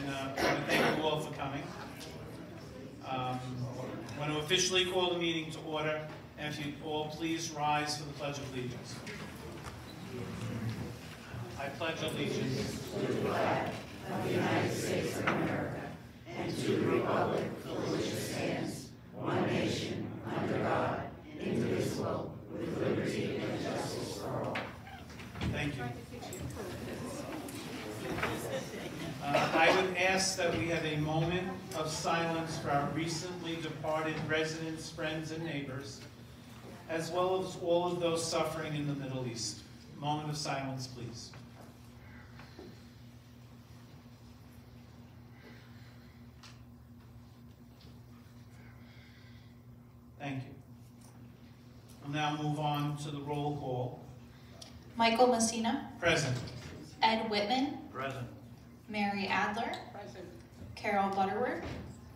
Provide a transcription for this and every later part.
and I want to thank you all for coming. I want to officially call the meeting to order, and if you all please rise for the Pledge of Allegiance. I pledge allegiance to the flag of the United States of America and to the republic for which it stands, one nation, under God, indivisible, with liberty and justice for all. Thank you. I would ask that we have a moment of silence for our recently departed residents, friends, and neighbors, as well as all of those suffering in the Middle East. Moment of silence, please. Thank you. We'll now move on to the roll call. Michael Messina. Present. Ed Whitman. Present. Mary Adler. Present. Carol Butterworth.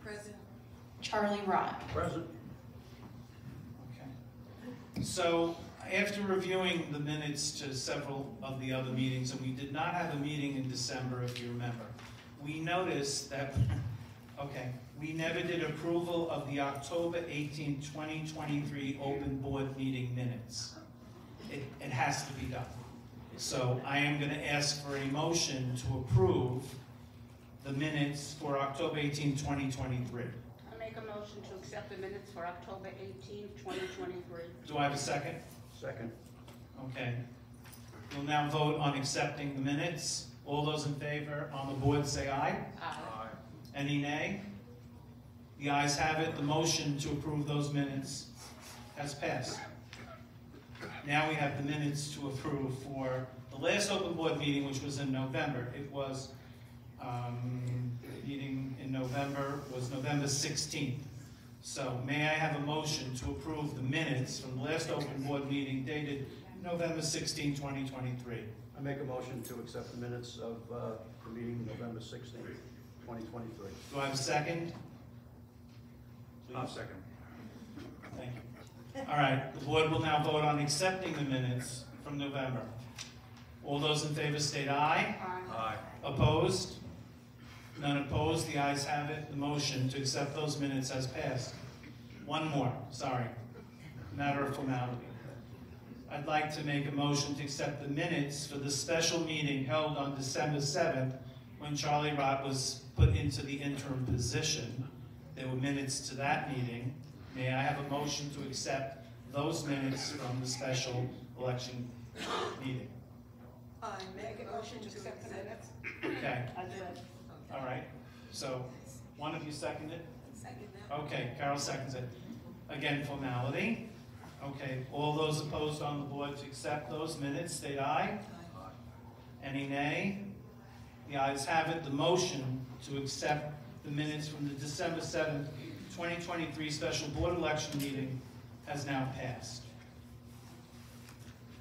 Present. Charlie Rott. Present. Okay. So after reviewing the minutes to several of the other meetings, and we did not have a meeting in December, if you remember, we noticed that, okay, we never did approval of the October 18, 2023 open board meeting minutes. It has to be done. So I am going to ask for a motion to approve the minutes for October 18, 2023. I make a motion to accept the minutes for October 18, 2023. Do I have a second? Second. Okay. We'll now vote on accepting the minutes. All those in favor on the board say aye. Aye. Any nay? The ayes have it. The motion to approve those minutes has passed. Now we have the minutes to approve for the last open board meeting, which was in November. It was, meeting in November was November 16th. So may I have a motion to approve the minutes from the last open board meeting dated November 16, 2023? I make a motion to accept the minutes of the meeting November 16th, 2023. Do I have a second? Second. Thank you. All right, the board will now vote on accepting the minutes from November. All those in favor state aye. Aye. Opposed? None opposed. The ayes have it. The motion to accept those minutes has passed. One more, sorry. Matter of formality. I'd like to make a motion to accept the minutes for the special meeting held on December 7th when Charlie Rott was put into the interim position. There were minutes to that meeting. May I have a motion to accept those minutes from the special election meeting? I make a motion to accept the minutes. Okay, I did. all right. So, one of you seconded? Second that. Okay, Carol seconds it. Again, formality. Okay, all those opposed on the board to accept those minutes, state aye. Any nay? The ayes have it. The motion to accept the minutes from the December 7th, 2023 special board election meeting has now passed.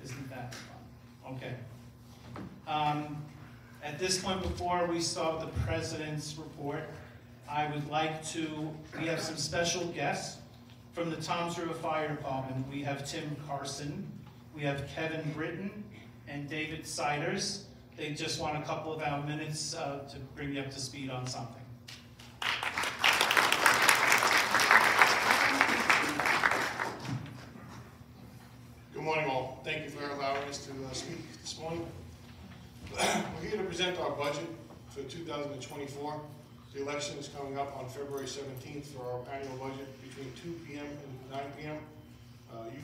Isn't that fun? Okay. At this point, before we start the President's report, I would like to, we have some special guests from the Toms River Fire Department. We have Tim Carson, we have Kevin Britton, and David Siders. They just want a couple of our minutes to bring you up to speed on something. Good morning, all. Thank you for allowing us to speak this morning. We're here to present our budget for 2024. The election is coming up on February 17th for our annual budget between 2 p.m. and 9 p.m.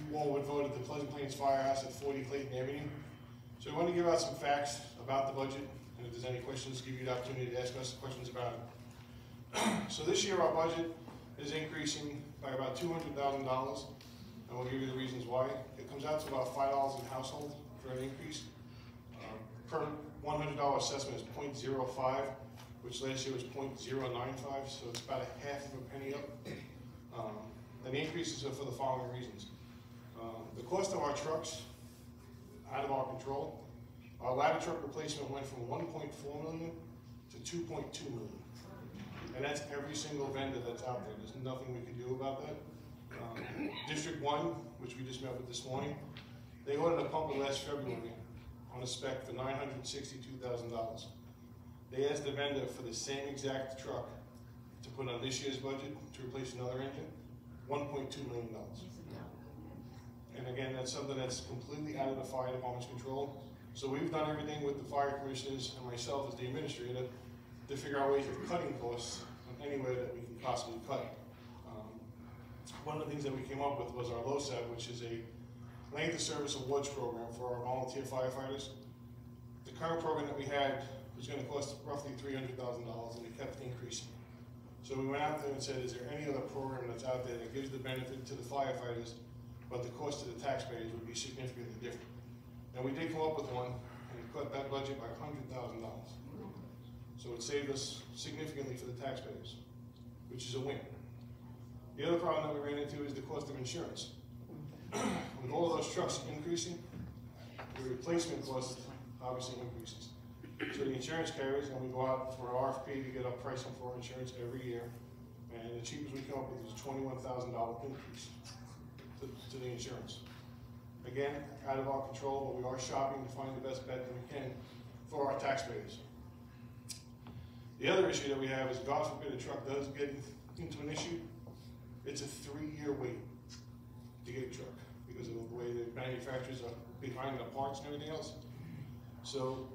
You all would vote at the Pleasant Plains Firehouse at 40 Clayton Avenue. So we want to give out some facts about the budget, and if there's any questions, give you the opportunity to ask us questions about it. So this year our budget is increasing by about $200,000, and we'll give you the reasons why. It comes out to about $5 a household for an increase. Per $100 assessment is 0.05, which last year was 0.095, so it's about a half of a penny up. And the increases are for the following reasons. The cost of our trucks, out of our control. Our ladder truck replacement went from $1.4 million to $2.2 million. And that's every single vendor that's out there. There's nothing we can do about that. District 1, which we just met with this morning, they ordered a pumper last February on a spec for $962,000. They asked the vendor for the same exact truck to put on this year's budget to replace another engine, $1.2 million. And again, that's something that's completely out of the fire department's control. So we've done everything with the fire commissioners and myself as the administrator to figure out ways of cutting costs anywhere that we can possibly cut. One of the things that we came up with was our LOSAB, which is a length of service awards program for our volunteer firefighters. The current program that we had was going to cost roughly $300,000, and it kept increasing. So we went out there and said, is there any other program that's out there that gives the benefit to the firefighters, but the cost to the taxpayers would be significantly different? And we did come up with one, and it cut that budget by $100,000. So it saved us significantly for the taxpayers, which is a win. The other problem that we ran into is the cost of insurance. With all of those trucks increasing, the replacement cost obviously increases. So the insurance carriers, and we go out for RFP to get our pricing for insurance every year, and the cheapest we come up with is a $21,000 increase to the insurance. Again, out of our control, but we are shopping to find the best bet that we can for our taxpayers. The other issue that we have is, God forbid a truck does get into an issue, it's a 3-year wait to get a truck because of the way the manufacturers are behind the parts and everything else. So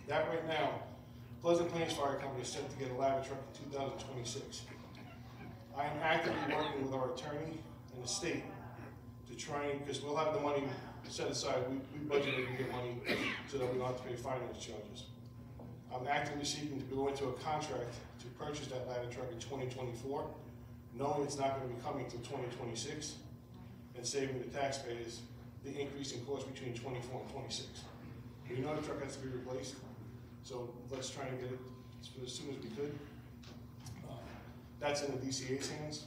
that right now, Pleasant Plains Fire Company is set to get a ladder truck in 2026. I am actively working with our attorney and the state to try and, because we'll have the money set aside, we budgeted to get money so that we don't have to pay finance charges. I'm actively seeking to go into a contract to purchase that ladder truck in 2024, knowing it's not going to be coming until 2026, and saving the taxpayers the increase in cost between 24 and 26. We know the truck has to be replaced, so let's try and get it as soon as we could. That's in the DCA's hands,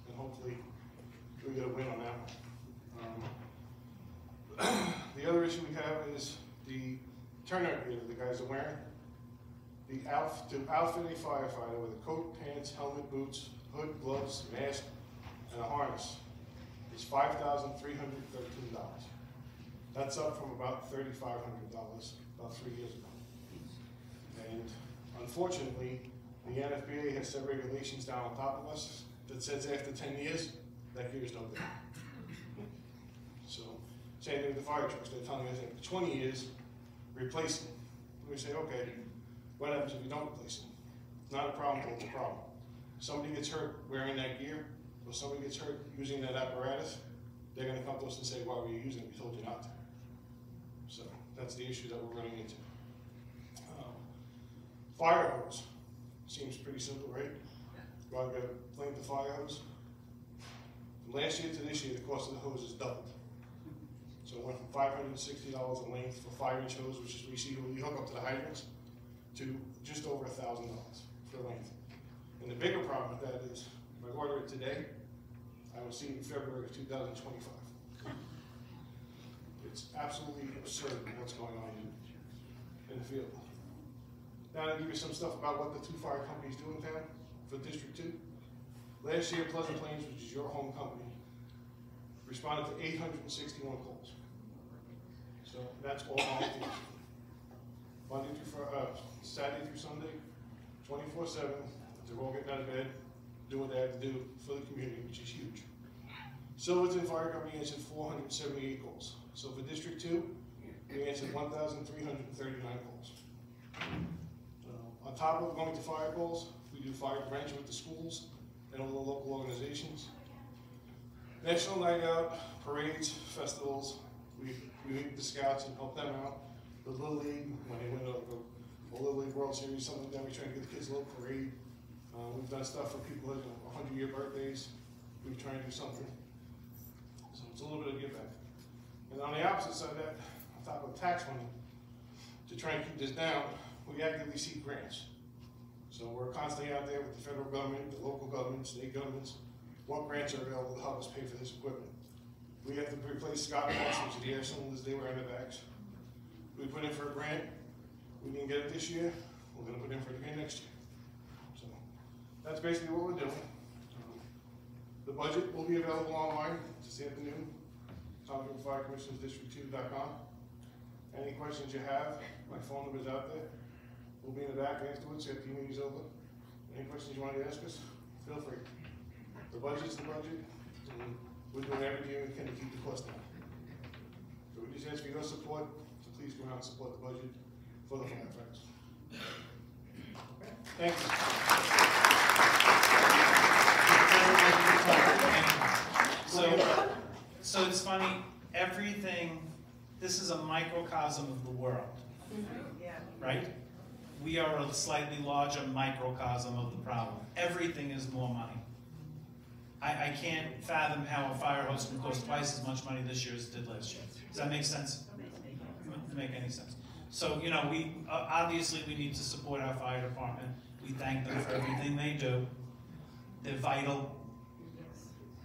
and hopefully we get a win on that one. The other issue we have is the turnout gear that the guys are wearing. To outfit a firefighter with a coat, pants, helmet, boots, hood, gloves, mask, and a harness is $5,313. That's up from about $3,500 about 3 years ago. And unfortunately, the NFPA has set regulations down on top of us that says after 10 years, that gear is no good. So, same thing with the fire trucks. They're telling us after 20 years, replace them. We say, okay, what happens if you don't replace them? It's not a problem until it's a problem. Somebody gets hurt wearing that gear, or somebody gets hurt using that apparatus, they're going to come to us and say, why were you using it? We told you not to. So that's the issue that we're running into. Fire hose. Seems pretty simple, right? Go out and get a length of fire hose. From last year to this year, the cost of the hose has doubled. So it went from $560 a length for 5-inch hose, which is we see when you hook up to the hydrants, to just over $1,000 for length. And the bigger problem with that is, if I order it today, I will see it in February of 2025. It's absolutely absurd what's going on in the field. Now I'll give you some stuff about what the 2 fire companies do in town for District 2. Last year, Pleasant Plains, which is your home company, responded to 861 calls. So that's all volunteers. Monday through Saturday through Sunday, 24/7. They're all getting out of bed, doing what they have to do for the community, which is huge. Silverton Fire Company answered 478 calls. So for District 2, we answered 1,339 calls. On top of going to fire calls, we do fire prevention with the schools and all the local organizations. National Night Out, parades, festivals, we meet with the scouts and help them out. The Little League, when they win a Little League World Series, something like that, we try to get the kids a little parade. We've done stuff for people that have 100-year birthdays. We try and do something. So it's a little bit of give back. And on the opposite side of that, on top of tax money, to try and keep this down, we actively seek grants. So we're constantly out there with the federal government, the local government, state governments, what grants are available to help us pay for this equipment. We have to replace Scott Moss, which is the air cylinders they were in the backs. We put in for a grant. We didn't get it this year. We're going to put in for it again next year. So that's basically what we're doing. The budget will be available online this afternoon. Township Fire Commissioners District 2.com. Any questions you have, my phone number is out there. We'll be in the back afterwards after the meeting's over. Any questions you want to ask us, feel free. The budget's the budget, and we're doing everything we can to keep the cost down. So we just ask for your support, so please come out and support the budget for the firefighters. Thank you. So it's funny, this is a microcosm of the world, right? We are a slightly larger microcosm of the problem. Everything is more money. I can't fathom how a fire hose can cost twice as much money this year as it did last year. Does that make sense? Doesn't make any sense. So, we obviously we need to support our fire department. We thank them for everything they do. They're vital.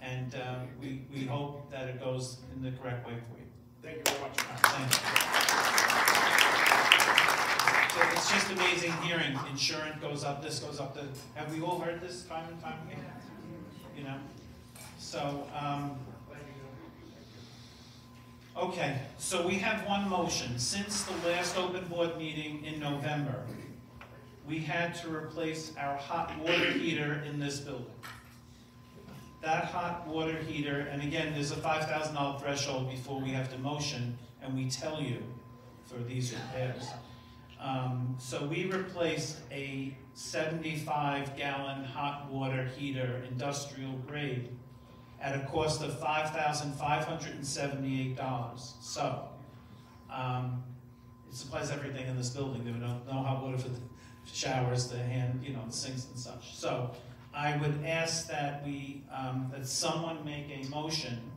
And we hope that it goes in the correct way for you. Thank you very much. Thank you. So it's just amazing hearing insurance goes up, this goes up. Have we all heard this time and time again? So, okay, so we have one motion. Since the last open board meeting in November, we had to replace our hot water heater in this building. That hot water heater, and again, there's a $5,000 threshold before we have to motion, and we tell you for these repairs. So we replaced a 75-gallon hot water heater, industrial grade, at a cost of $5,578. So it supplies everything in this building. There were no hot water for the showers, the hand, the sinks and such. So I would ask that that someone make a motion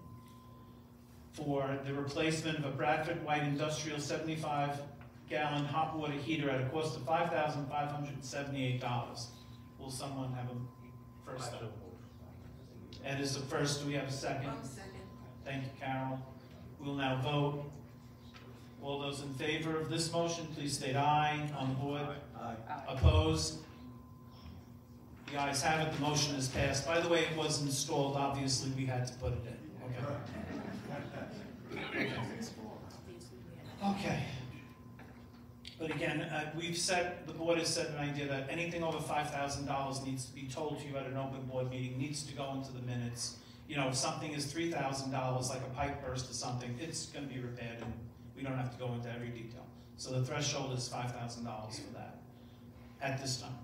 for the replacement of a Bradford White Industrial 75-gallon hot water heater at a cost of $5,578. Will someone have a first? Ed is the first. Do we have a second? Second. Thank you, Carol. We'll now vote. All those in favor of this motion, please state aye. On the board? Aye. Opposed? The ayes have it. The motion is passed. By the way, it was installed. Obviously, we had to put it in. Okay. Okay. But again, the board has set an idea that anything over $5,000 needs to be told to you at an open board meeting, needs to go into the minutes. If something is $3,000, like a pipe burst or something, it's going to be repaired, and we don't have to go into every detail. So the threshold is $5,000 for that at this time.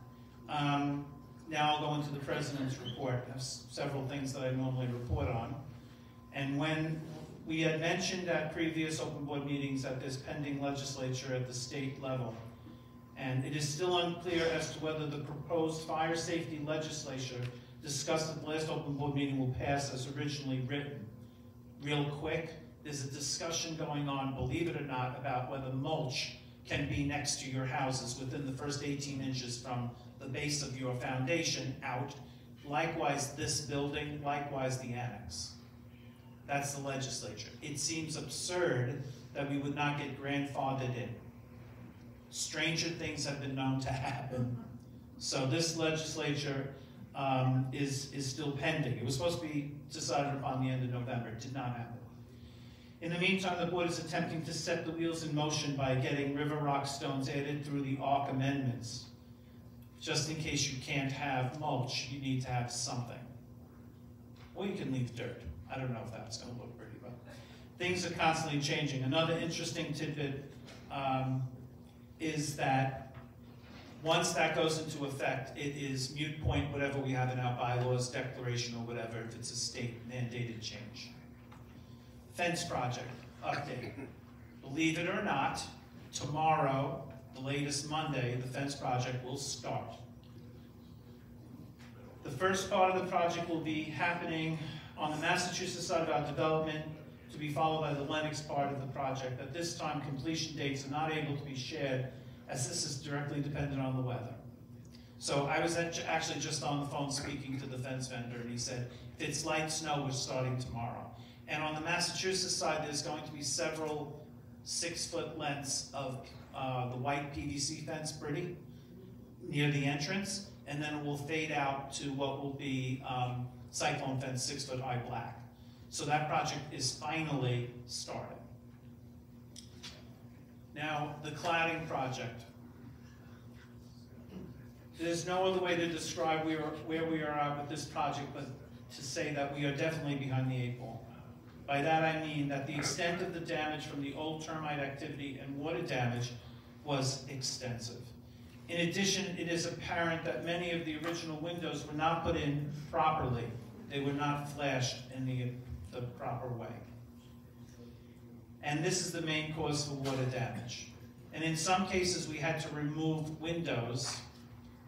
Now I'll go into the President's report. I have several things that I normally report on. And when we had mentioned at previous open board meetings that there's pending legislature at the state level, and it is still unclear as to whether the proposed fire safety legislature discussed at the last open board meeting will pass as originally written. Real quick, there's a discussion going on, believe it or not, about whether mulch can be next to your houses within the first 18 inches from the base of your foundation out. Likewise, this building, likewise the annex. That's the legislature. It seems absurd that we would not get grandfathered in. Stranger things have been known to happen. So this legislature is still pending. It was supposed to be decided upon the end of November. It did not happen. In the meantime, the board is attempting to set the wheels in motion by getting river rock stones added through the ARC amendments. Just in case you can't have mulch, you need to have something. Or you can leave dirt. I don't know if that's going to look pretty, but things are constantly changing. Another interesting tidbit is that once that goes into effect, it is moot point whatever we have in our bylaws, declaration, or whatever, if it's a state mandated change. Fence project update. Believe it or not, tomorrow, the latest Monday, the fence project will start. The first part of the project will be happening on the Massachusetts side of our development, to be followed by the Lennox part of the project. At this time, completion dates are not able to be shared, as this is directly dependent on the weather. So I was actually just on the phone speaking to the fence vendor, and he said, if it's light snow, we're starting tomorrow. And on the Massachusetts side, there's going to be several 6-foot lengths of the white PVC fence, pretty, near the entrance, and then it will fade out to what will be cyclone fence, 6-foot high black. So that project is finally started. Now, the cladding project. There's no other way to describe where we are at with this project but to say that we are definitely behind the 8 ball. By that I mean that the extent of the damage from the old termite activity and water damage was extensive. In addition, it is apparent that many of the original windows were not put in properly. They were not flashed in the proper way. And this is the main cause for water damage. And in some cases, we had to remove windows,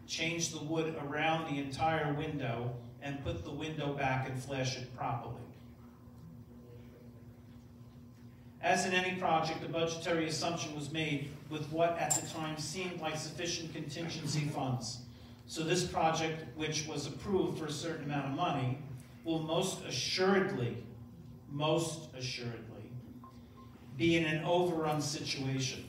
change the wood around the entire window, and put the window back and flash it properly. As in any project, a budgetary assumption was made with what at the time seemed like sufficient contingency funds. So this project, which was approved for a certain amount of money, will most assuredly be in an overrun situation.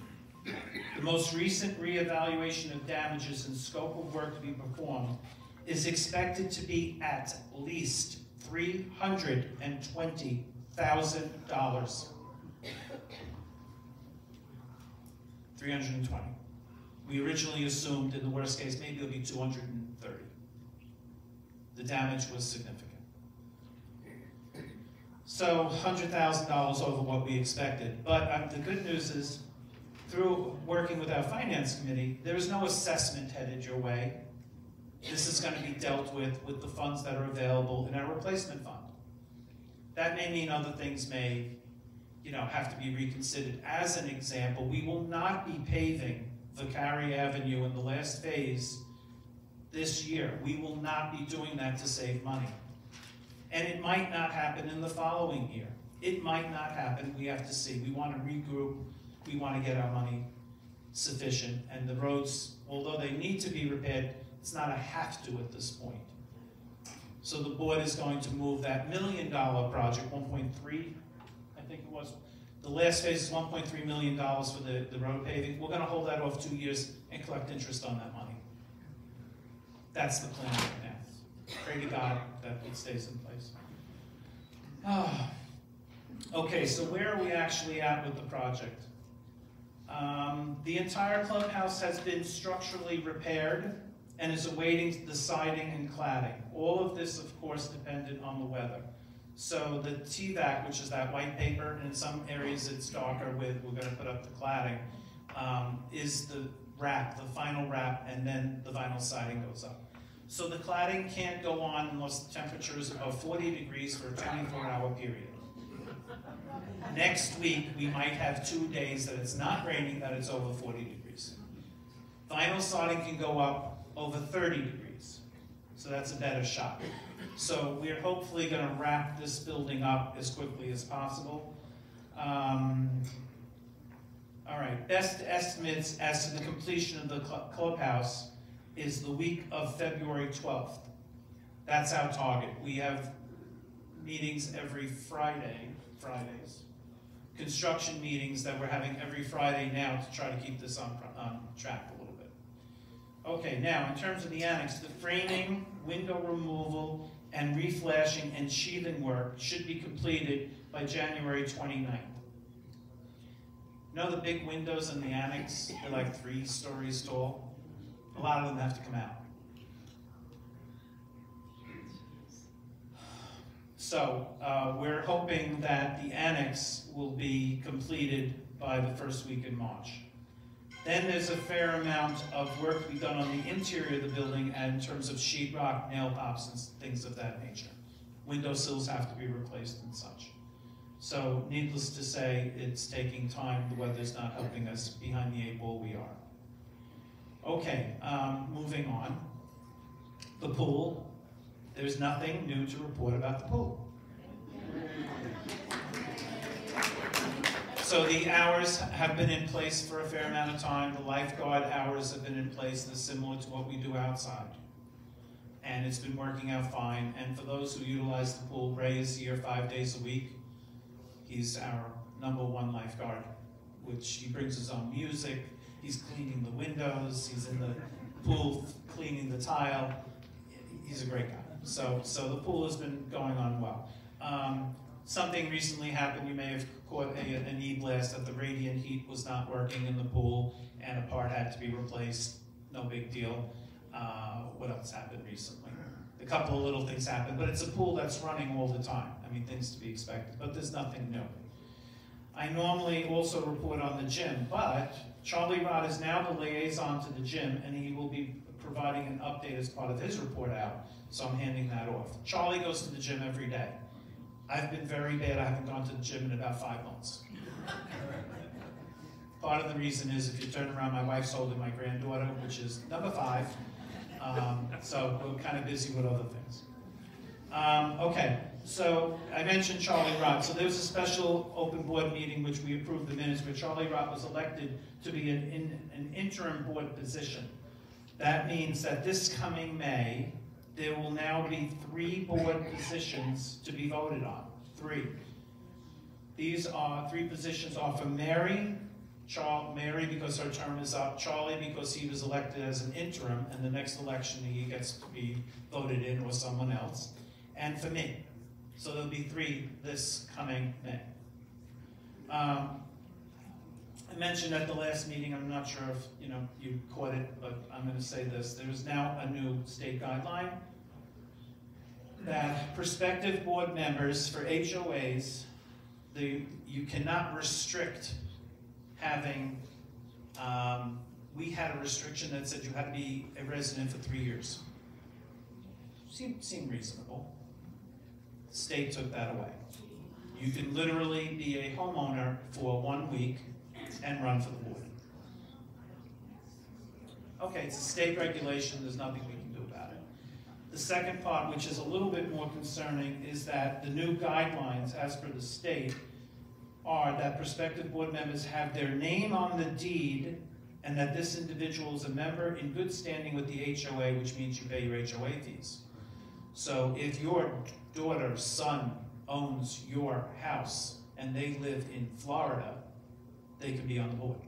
The most recent reevaluation of damages and scope of work to be performed is expected to be at least $320,000. $320,000. We originally assumed in the worst case maybe it'll be $230,000. The damage was significant. So $100,000 over what we expected. But the good news is, through working with our finance committee, there is no assessment headed your way. This is going to be dealt with the funds that are available in our replacement fund. That may mean other things may, have to be reconsidered. As an example, we will not be paving Vicari Avenue in the last phase this year. We will not be doing that to save money. And it might not happen in the following year. It might not happen. We have to see. We want to regroup. We want to get our money sufficient. And the roads, although they need to be repaired, it's not a have to at this point. So the board is going to move that $1 million project, 1.3, I think it was. The last phase is $1.3 million for the road paving. We're going to hold that off 2 years and collect interest on that money. That's the plan right now. Pray to God that it stays in place. Okay, so where are we actually at with the project? The entire clubhouse has been structurally repaired and is awaiting the siding and cladding. All of this, of course, depended on the weather. So the TVAC, which is that white paper, and in some areas it's darker with, we're going to put up the cladding, is the wrap, the final wrap, and then the vinyl siding goes up. So the cladding can't go on unless the temperature is above 40 degrees for a 24-hour period. Next week, we might have 2 days that it's not raining, that it's over 40 degrees. Vinyl siding can go up over 30 degrees. So that's a better shot. So we're hopefully going to wrap this building up as quickly as possible. All right, best estimates as to the completion of the clubhouse is the week of February 12th. That's our target. We have meetings every Fridays. Construction meetings that we're having every Friday now to try to keep this on track a little bit. Okay, now in terms of the annex, the framing, window removal, and reflashing and sheathing work should be completed by January 29th. You know the big windows in the annex? They're like 3 stories tall. A lot of them have to come out. So we're hoping that the annex will be completed by the first week in March. Then there's a fair amount of work to be done on the interior of the building in terms of sheetrock, nail pops, and things of that nature. Window sills have to be replaced and such. So needless to say, it's taking time. The weather's not helping us. Behind the 8 ball we are. Okay, moving on. The pool. There's nothing new to report about the pool. So the hours have been in place for a fair amount of time. The lifeguard hours have been in place. They're similar to what we do outside. And it's been working out fine. And for those who utilize the pool, Ray is here 5 days a week. He's our #1 lifeguard, which he brings his own music. He's cleaning the windows. He's in the pool cleaning the tile. He's a great guy. So the pool has been going on well. Something recently happened. You may have caught an e-blast that the radiant heat was not working in the pool and a part had to be replaced. No big deal. What else happened recently? A couple of little things happened, but it's a pool that's running all the time. I mean, things to be expected, but there's nothing new. I normally also report on the gym, but Charlie Rod is now the liaison to the gym, and he will be providing an update as part of his report out, so I'm handing that off. Charlie goes to the gym every day. I've been very bad. I haven't gone to the gym in about 5 months. Part of the reason is if you turn around, my wife's holding my granddaughter, which is number 5. So we're kind of busy with other things. Okay, so I mentioned Charlie Rod. So there was a special open board meeting which we approved the minutes where Charlie Rod was elected to be an interim board position. That means that this coming May, there will now be 3 board positions to be voted on. 3. These are 3 positions are for Mary because her term is up, Charlie because he was elected as an interim, and the next election he gets to be voted in or someone else, and for me. So there'll be 3 this coming May. I mentioned at the last meeting, I'm not sure if you caught it, but I'm going to say this. There's now a new state guideline that prospective board members for HOAs, you cannot restrict having, we had a restriction that said you had to be a resident for 3 years. Seemed reasonable. The state took that away. You can literally be a homeowner for 1 week and run for the board. Okay, it's a state regulation, there's nothing we can do about it. The second part, which is a little bit more concerning, is that the new guidelines, as per the state, are that prospective board members have their name on the deed and that this individual is a member in good standing with the HOA, which means you pay your HOA fees. So if your daughter, son owns your house and they live in Florida, they can be on the board.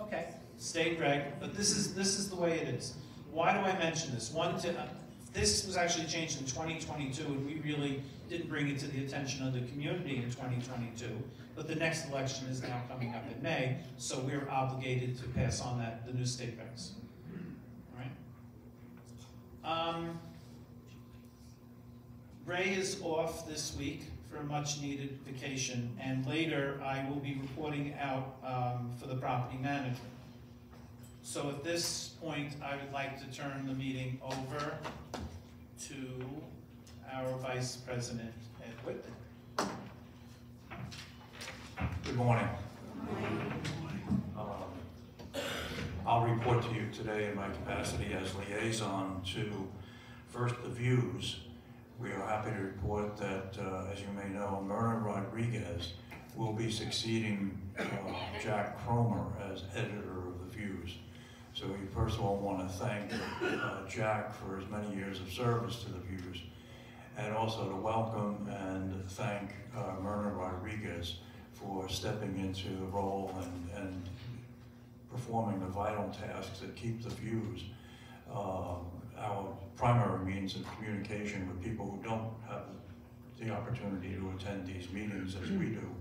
Okay, state reg, but this is the way it is. Why do I mention this? This was actually changed in 2022, and we really didn't bring it to the attention of the community in 2022. But the next election is now coming up in May, so we're obligated to pass on the new state regs. All right. Ray is off this week for a much-needed vacation, and later I will be reporting out for the property manager. So at this point, I would like to turn the meeting over to our Vice President, Ed Whitman. Good morning. I'll report to you today in my capacity as liaison to First the Views. We are happy to report that, as you may know, Myrna Rodriguez will be succeeding Jack Cromer as editor of The Views. So we first of all want to thank Jack for his many years of service to The Views, and also to welcome and thank Myrna Rodriguez for stepping into the role and performing the vital tasks that keep The Views our primary means of communication with people who don't have the opportunity to attend these meetings as we do.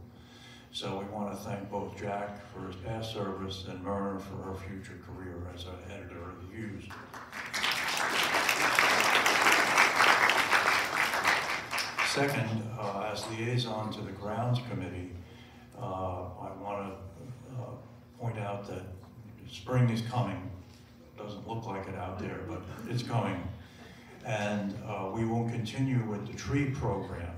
So we want to thank both Jack for his past service and Myrna for her future career as an editor of The Views. Second, as liaison to the Grounds Committee, I want to point out that spring is coming. Doesn't look like it out there, but it's coming. And we will continue with the tree program.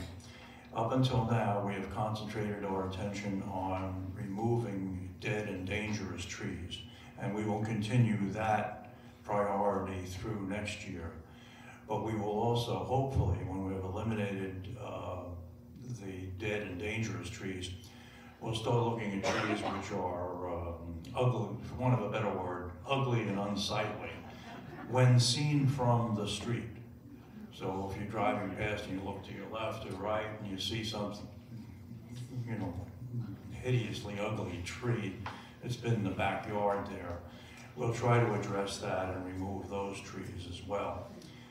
Up until now, we have concentrated our attention on removing dead and dangerous trees, and we will continue that priority through next year. But we will also, hopefully, when we have eliminated the dead and dangerous trees, we'll start looking at trees which are ugly, for want of a better word, ugly and unsightly when seen from the street. So if you're driving past and you look to your left or right and you see some, hideously ugly tree that's been in the backyard there, we'll try to address that and remove those trees as well.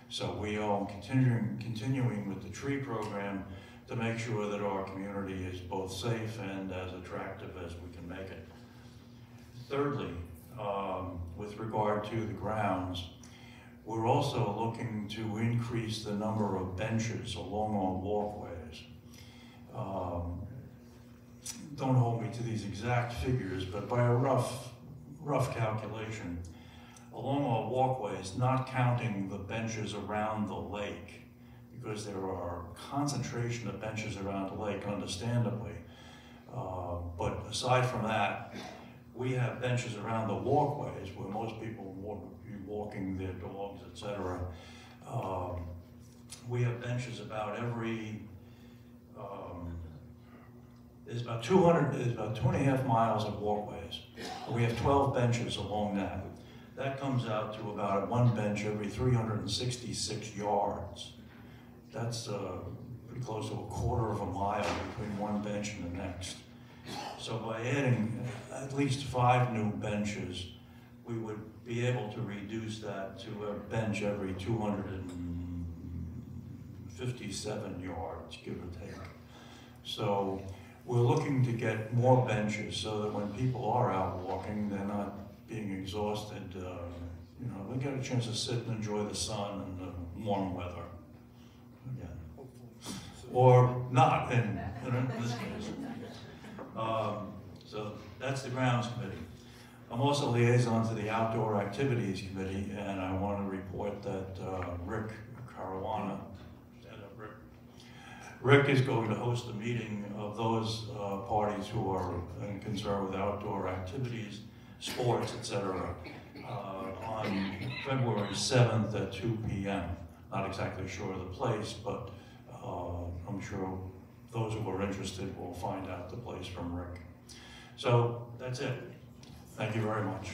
So we are continuing with the tree program to make sure that our community is both safe and as attractive as we can make it. Thirdly, with regard to the grounds, we're also looking to increase the number of benches along our walkways. Don't hold me to these exact figures, but by a rough calculation, along our walkways, not counting the benches around the lake, because there are concentration of benches around the lake, understandably. But aside from that, we have benches around the walkways where most people would be walking their dogs, etc. We have benches about every, there's about 2.5 miles of walkways. We have 12 benches along that. That comes out to about one bench every 366 yards. That's pretty close to a quarter of a mile between one bench and the next. So by adding at least 5 new benches, we would be able to reduce that to a bench every 257 yards, give or take. So we're looking to get more benches so that when people are out walking, they're not being exhausted. You know, they get a chance to sit and enjoy the sun and the warm weather again. Or not, in this case. So that's the grounds committee. I'm also liaison to the outdoor activities committee, and I want to report that Rick Caruana, Rick is going to host a meeting of those parties who are concerned with outdoor activities, sports, etc., on February 7th at 2 p.m. Not exactly sure of the place, but I'm sure those who are interested will find out the place from Rick. So that's it. Thank you very much.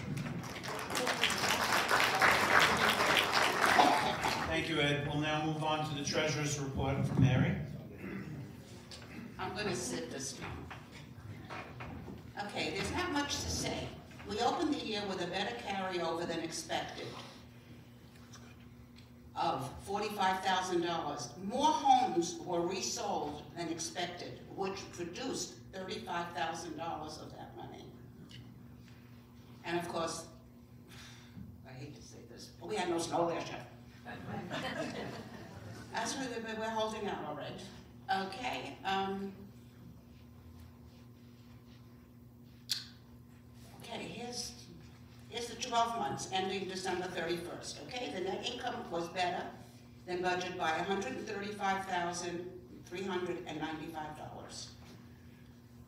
Thank you, Ed. We'll now move on to the treasurer's report from Mary. I'm going to sit this time. Okay, there's not much to say. We opened the year with a better carryover than expected of $45,000. More homes were resold than expected, which produced $35,000 of that money. And of course, I hate to say this, but we had no snow last year. Actually, we're holding out all right. Okay. Okay, here's the 12 months ending December 31st. Okay, the net income was better than budget by $135,395.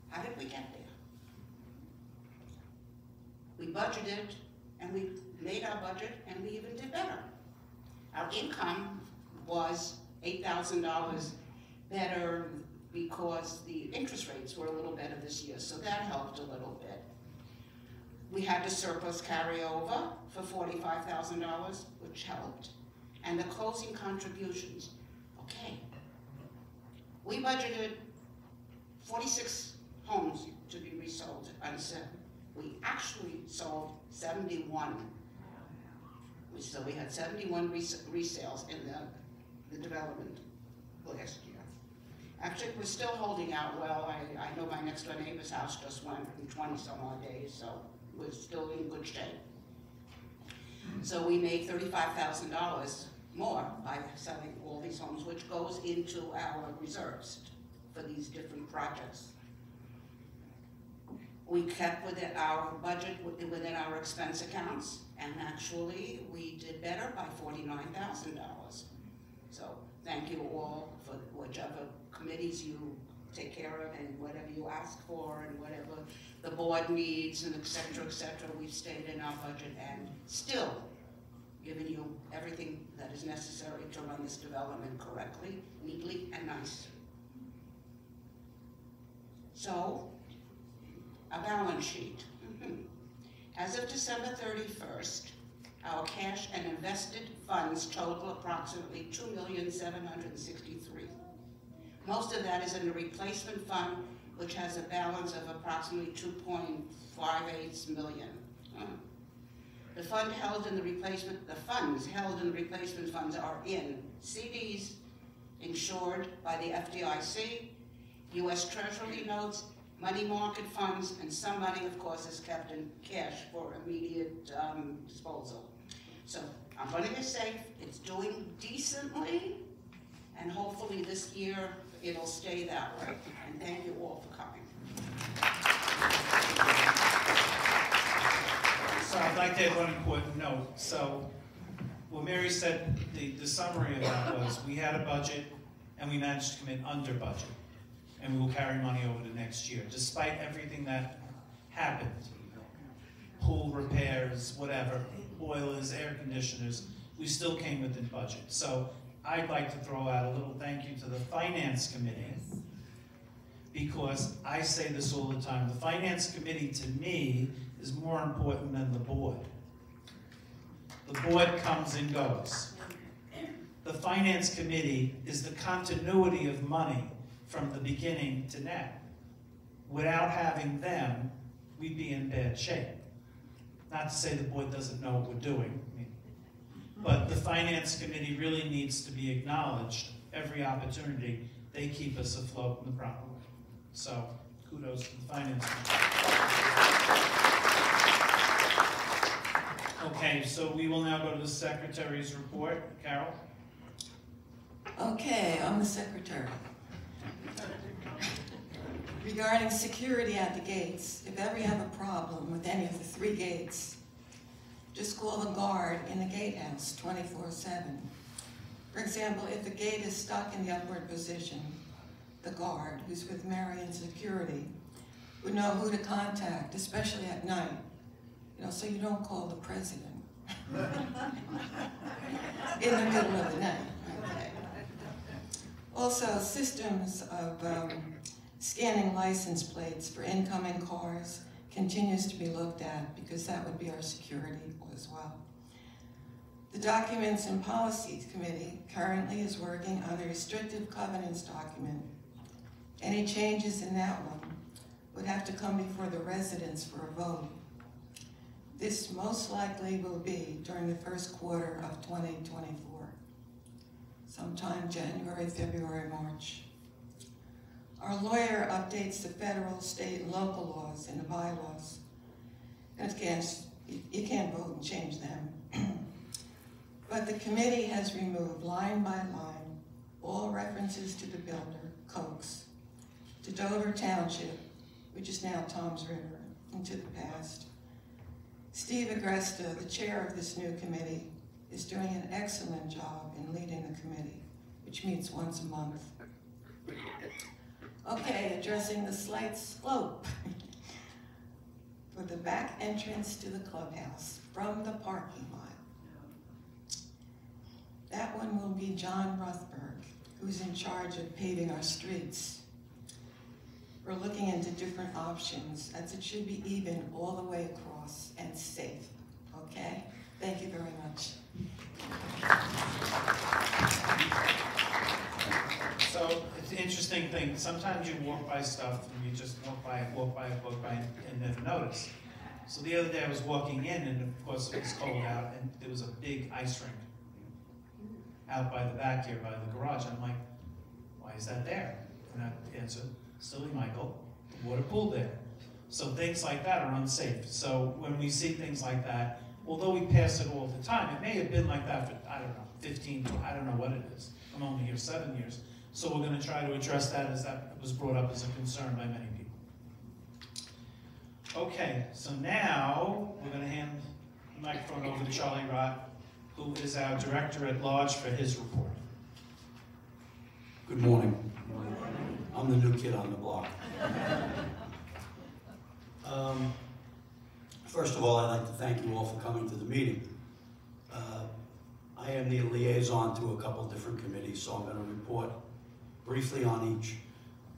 How did we get there? We budgeted, and we made our budget, and we even did better. Our income was $8,000 better because the interest rates were a little better this year, so that helped a little bit. We had the surplus carryover for $45,000, which helped, and the closing contributions. Okay, we budgeted 46 homes to be resold on 7. We actually sold 71. So we had 71 resales in the development last year. Actually, we're still holding out well. I know my next door neighbor's house just went in 20 some odd days, so we're still in good shape. So we made $35,000 more by selling all these homes, which goes into our reserves for these different projects. We kept within our budget, within our expense accounts, and actually we did better by $49,000. So thank you all for whichever committees you take care of and whatever you ask for and whatever the board needs and et cetera, we've stayed in our budget and still given you everything that is necessary to run this development correctly, neatly, and nice. So, a balance sheet. As of December 31st, our cash and invested funds total approximately $2,763,000. Most of that is in the replacement fund, which has a balance of approximately $2.58 million. The funds held in the replacement funds are in CDs insured by the FDIC, U.S. Treasury notes, money market funds, and some money, of course, is kept in cash for immediate disposal. So I'm running it safe, it's doing decently, and hopefully this year it'll stay that way. And thank you all for coming. So I'd like to add one important note. So what Mary said, the summary of that was we had a budget and we managed to come in under budget. And we will carry money over to next year, despite everything that happened. Pool repairs, whatever, boilers, air conditioners, we still came within budget. So I'd like to throw out a little thank you to the Finance Committee, because I say this all the time, the Finance Committee to me is more important than the board. The board comes and goes. The Finance Committee is the continuity of money from the beginning to now. Without having them, we'd be in bad shape. Not to say the board doesn't know what we're doing, but the Finance Committee really needs to be acknowledged every opportunity. They keep us afloat in the proper way. So kudos to the Finance Committee. Okay, so we will now go to the Secretary's report. Carol? Okay, I'm the secretary. Regarding security at the gates, if ever you have a problem with any of the 3 gates, just call the guard in the gatehouse 24/7. For example, if the gate is stuck in the upward position, the guard, who's with Marion Security, would know who to contact, especially at night. You know, so you don't call the president in the middle of the night. Okay. Also, systems of scanning license plates for incoming cars continues to be looked at, because that would be our security as well. The Documents and Policies Committee currently is working on the restrictive covenants document. Any changes in that one would have to come before the residents for a vote. This most likely will be during the first quarter of 2024, sometime January, February, March. Our lawyer updates the federal, state, and local laws and the bylaws. And again, you can't vote and change them. But the committee has removed line by line all references to the builder, Cokes, to Dover Township, which is now Tom's River, into the past. Steve Agresta, the chair of this new committee, is doing an excellent job in leading the committee, which meets once a month. Okay, addressing the slight slope for the back entrance to the clubhouse from the parking lot. That one will be John Rothberg, who's in charge of paving our streets. We're looking into different options, as it should be even all the way across and safe, okay? Thank you very much. So it's an interesting thing. Sometimes you walk by stuff and you just walk by it, and never notice. So the other day I was walking in, and of course it was cold out, and there was a big ice rink out by the back here, by the garage. I'm like, why is that there? And I answered, Silly Michael, water pool there. So things like that are unsafe. So when we see things like that, although we pass it all the time, it may have been like that for, I don't know, 15, I don't know what it is. I'm only here 7 years. So we're going to try to address that, as that was brought up as a concern by many people. Okay, so now we're going to hand the microphone over to Charlie Rott, who is our Director at Large, for his report. Good morning. I'm the new kid on the block. First of all, I'd like to thank you all for coming to the meeting. I am the liaison to a couple different committees, so I'm going to report briefly on each.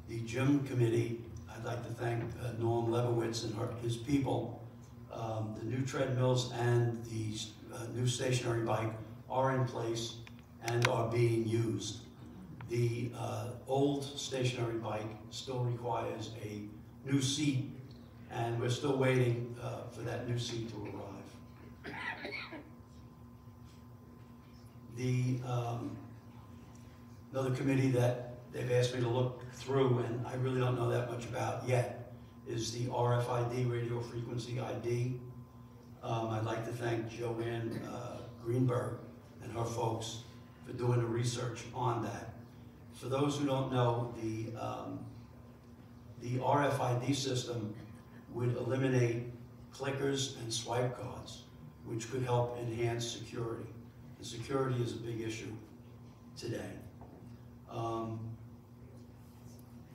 The gym committee, I'd like to thank Norm Lebowitz and his people. The new treadmills and the new stationary bike are in place and are being used. The old stationary bike still requires a new seat, and we're still waiting for that new seat to arrive. The another committee that they've asked me to look through, and I really don't know that much about yet, is the RFID, radio frequency ID. I'd like to thank Joanne Greenberg and her folks for doing the research on that. For those who don't know, the RFID system would eliminate clickers and swipe cards, which could help enhance security. And security is a big issue today.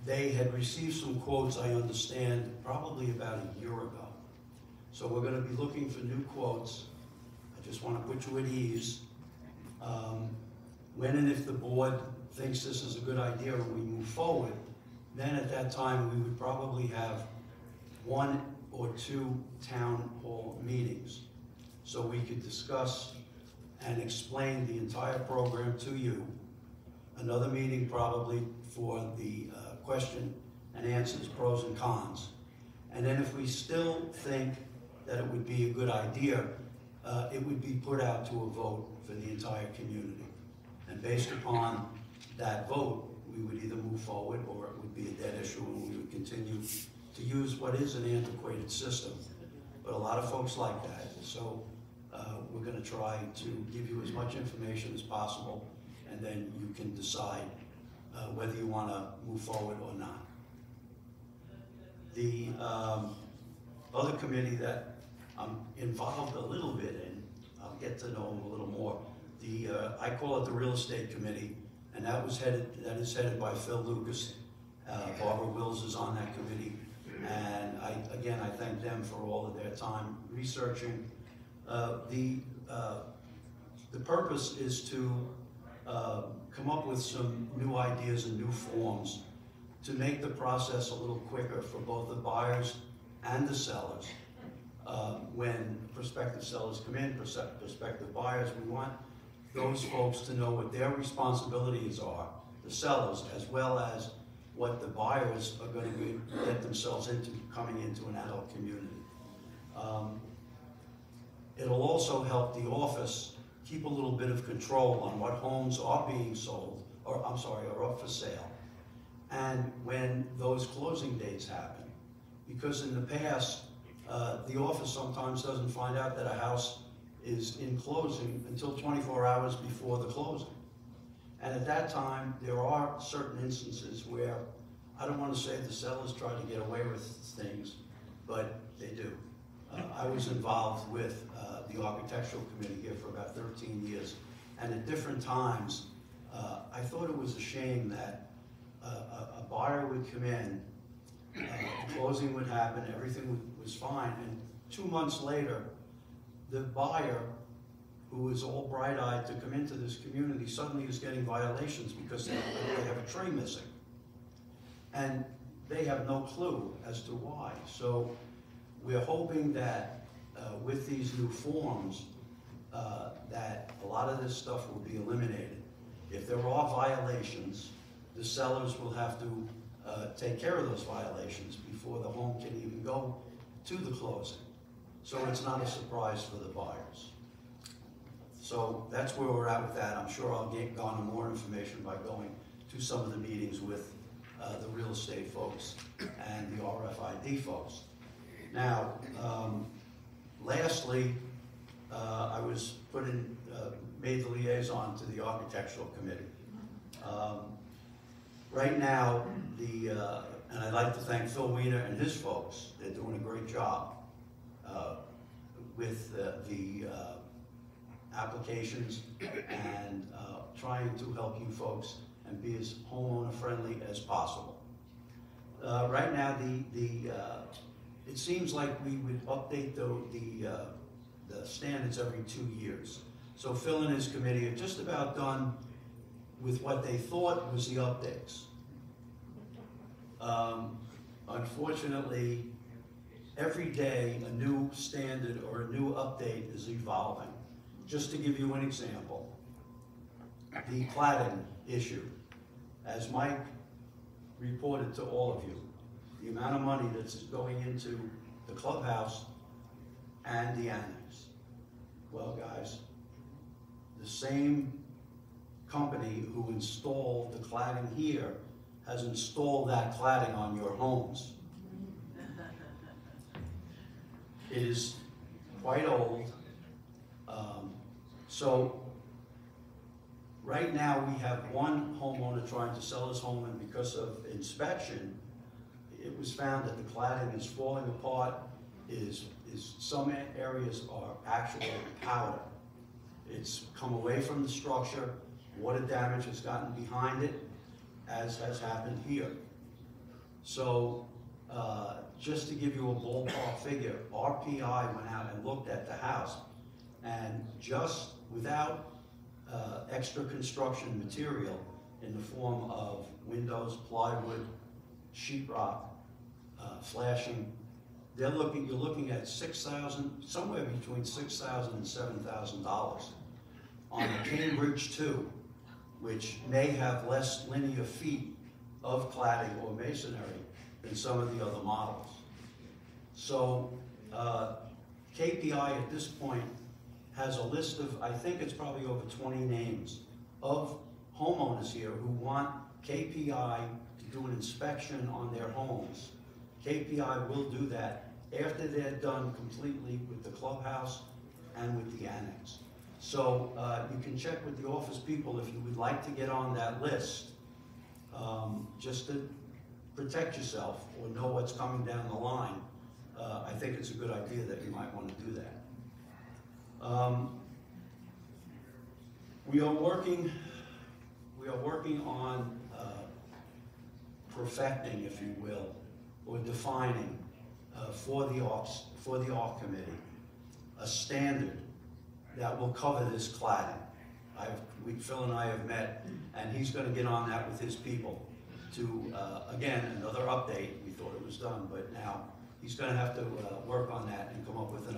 They had received some quotes, I understand, probably about a year ago. So we're going to be looking for new quotes. I just want to put you at ease. When and if the board thinks this is a good idea and we move forward, then at that time we would probably have 1 or 2 town hall meetings so we could discuss and explain the entire program to you. Another meeting probably for the question and answers, pros and cons. And then if we still think that it would be a good idea, it would be put out to a vote for the entire community. And based upon that vote, we would either move forward or it would be a dead issue and we would continue to use what is an antiquated system. But a lot of folks like that. So we're going to try to give you as much information as possible, and then you can decide whether you want to move forward or not. The other committee that I'm involved a little bit in, I'll get to know them a little more. I call it the Real Estate Committee, and that is headed by Phil Lucas. Barbara Wills is on that committee, and I thank them for all of their time researching. The purpose is to come up with some new ideas and new forms to make the process a little quicker for both the buyers and the sellers. When prospective sellers come in, prospective buyers, we want those folks to know what their responsibilities are, the sellers, as well as what the buyers are going to get themselves into coming into an adult community. It'll also help the office keep a little bit of control on what homes are being sold, or are up for sale, and when those closing dates happen. Because in the past, the office sometimes doesn't find out that a house is in closing until 24 hours before the closing. And at that time, there are certain instances where, I don't want to say the sellers try to get away with things, but they do. I was involved with the architectural committee here for about 13 years, and at different times, I thought it was a shame that a buyer would come in, the closing would happen, everything was fine, and 2 months later, the buyer, who was all bright-eyed to come into this community, suddenly is getting violations because they have a tree missing. And they have no clue as to why. So we're hoping that with these new forms, that a lot of this stuff will be eliminated. If there are violations, the sellers will have to take care of those violations before the home can even go to the closing. So it's not a surprise for the buyers. So that's where we're at with that. I'm sure I'll garner more information by going to some of the meetings with the real estate folks and the RFID folks. Now, lastly, I was made the liaison to the architectural committee. Right now, and I'd like to thank Phil Weiner and his folks. They're doing a great job with the applications and trying to help you folks and be as homeowner friendly as possible. Right now, it seems like we would update the standards every 2 years. So Phil and his committee are just about done with what they thought was the updates. Unfortunately, every day a new standard or a new update is evolving. Just to give you an example, the cladding issue. As Mike reported to all of you, the amount of money that's going into the clubhouse and the annex. Well, guys, the same company who installed the cladding here has installed that cladding on your homes. It is quite old. So right now we have one homeowner trying to sell his home, and because of inspection, it was found that the cladding is falling apart, some areas are actually powder. It's come away from the structure, water damage has gotten behind it, as has happened here. So just to give you a ballpark figure, RPI went out and looked at the house, and just without extra construction material in the form of windows, plywood, sheetrock, flashing, you're looking at somewhere between $6,000 and $7,000 on the Cambridge 2, which may have less linear feet of cladding or masonry than some of the other models. So KPI at this point has a list of, I think it's probably over 20 names of homeowners here who want KPI to do an inspection on their homes. KPI will do that after they're done completely with the clubhouse and with the annex. So you can check with the office people if you would like to get on that list, just to protect yourself or know what's coming down the line. I think it's a good idea that you might want to do that. We are working on perfecting, if you will, or defining for the ARC committee a standard that will cover this cladding. Phil and I have met, and he's going to get on that with his people to, again, another update. We thought it was done, but now he's going to have to work on that and come up with an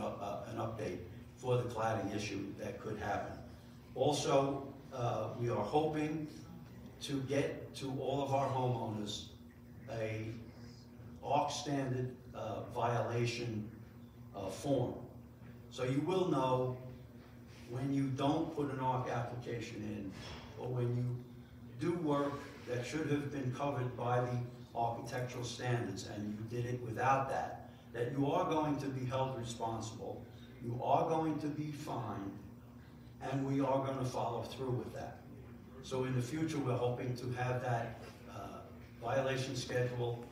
update for the cladding issue that could happen. Also, we are hoping to get to all of our homeowners a ARC standard violation form. So you will know when you don't put an ARC application in, or when you do work that should have been covered by the architectural standards and you did it without that you are going to be held responsible, you are going to be fined, and we are going to follow through with that. So in the future, we're hoping to have that violation schedule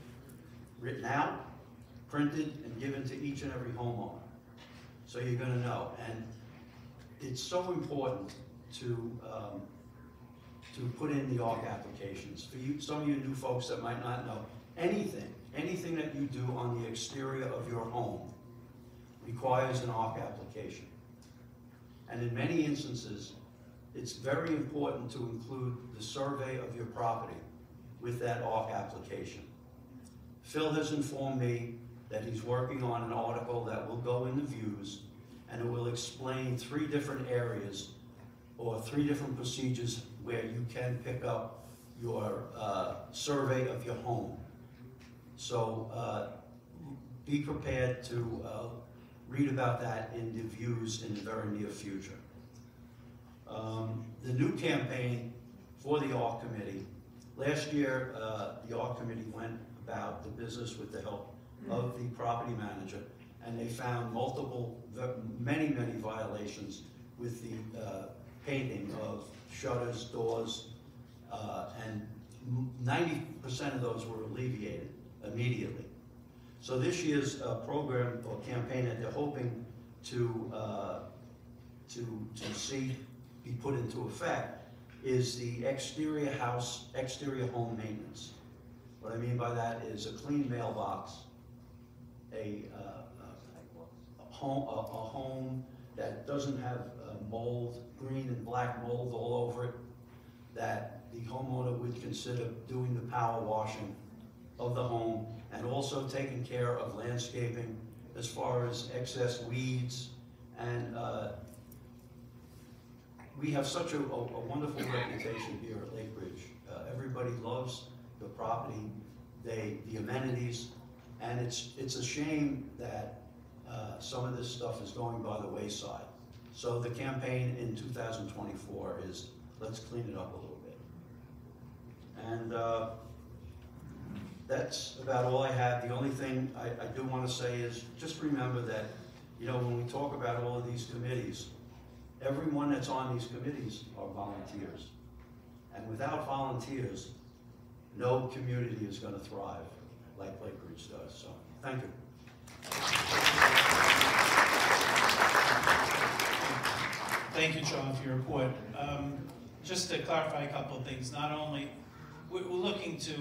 written out, printed, and given to each and every homeowner. So you're going to know. And it's so important to put in the ARC applications. For you, some of you new folks that might not know, anything that you do on the exterior of your home requires an ARC application. And in many instances, it's very important to include the survey of your property with that ARC application. Phil has informed me that he's working on an article that will go in the views, and it will explain 3 different areas or 3 different procedures where you can pick up your survey of your home. So be prepared to read about that in the views in the very near future. The new campaign for the ARC committee, last year the ARC committee went about the business with the help of the property manager, and they found many violations with the painting of shutters, doors, and 90% of those were alleviated immediately. So this year's program or campaign that they're hoping to see be put into effect is the exterior home maintenance. What I mean by that is a clean mailbox, a home that doesn't have mold, green and black mold all over it, that the homeowner would consider doing the power washing of the home, and also taking care of landscaping as far as excess weeds. And we have such a wonderful reputation here at Lake Ridge. Everybody loves the property, the amenities, and it's a shame that some of this stuff is going by the wayside. So the campaign in 2024 is, let's clean it up a little bit. And that's about all I have. The only thing I do want to say is just remember that You know, when we talk about all of these committees, everyone that's on these committees are volunteers. And without volunteers, no community is going to thrive like Lake Ridge does. So, thank you. Thank you, Charlie, for your report. Just to clarify a couple of things, not only, we're looking to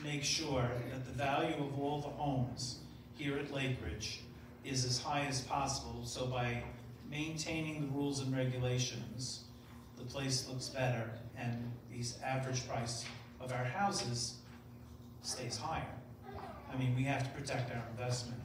make sure that the value of all the homes here at Lake Ridge is as high as possible, so by maintaining the rules and regulations, the place looks better and the average price of our houses stays higher. I mean, we have to protect our investment.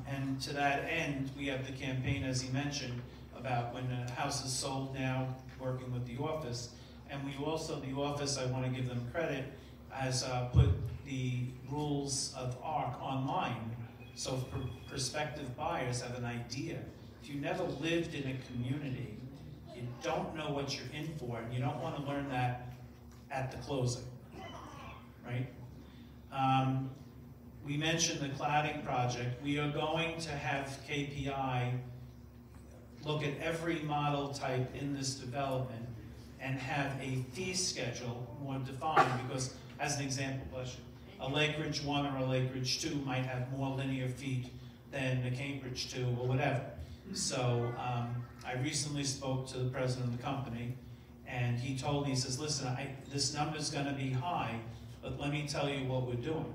And to that end, we have the campaign, as he mentioned, about when a house is sold now, working with the office. And we also, the office, I want to give them credit, has put the rules of ARC online. So prospective buyers have an idea. If you never lived in a community, you don't know what you're in for, and you don't want to learn that at the closing, right? We mentioned the cladding project. We are going to have KPI look at every model type in this development and have a fee schedule more defined, because, as an example, a Lake Ridge 1 or a Lake Ridge 2 might have more linear feet than a Cambridge 2 or whatever. So I recently spoke to the president of the company, and he told me, he says, listen, this number's going to be high, but let me tell you what we're doing.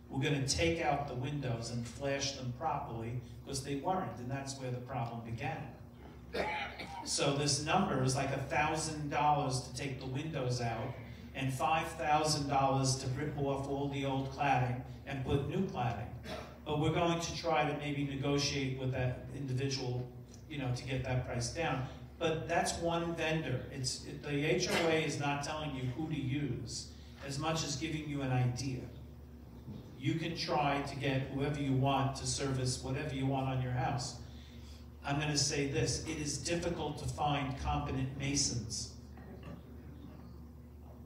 We're going to take out the windows and flash them properly, because they weren't, and that's where the problem began. So this number is like $1,000 to take the windows out, and $5,000 to rip off all the old cladding and put new cladding. But we're going to try to maybe negotiate with that individual, to get that price down. But that's one vendor. The HOA is not telling you who to use as much as giving you an idea. You can try to get whoever you want to service whatever you want on your house. I'm going to say this, it is difficult to find competent masons.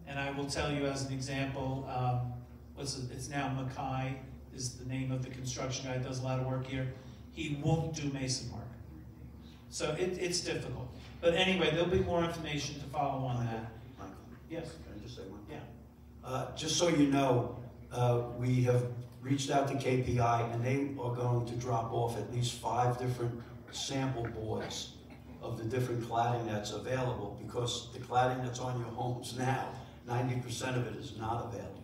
And I will tell you as an example, it's now Mackay is the name of the construction guy, does a lot of work here. He won't do mason work. So it's difficult. But anyway, there'll be more information to follow on that. Michael, Yes? can I just say one thing? Yeah. Just so you know, we have reached out to KPI, and they are going to drop off at least 5 different sample boards of the different cladding that's available, because the cladding that's on your homes now, 90% of it is not available.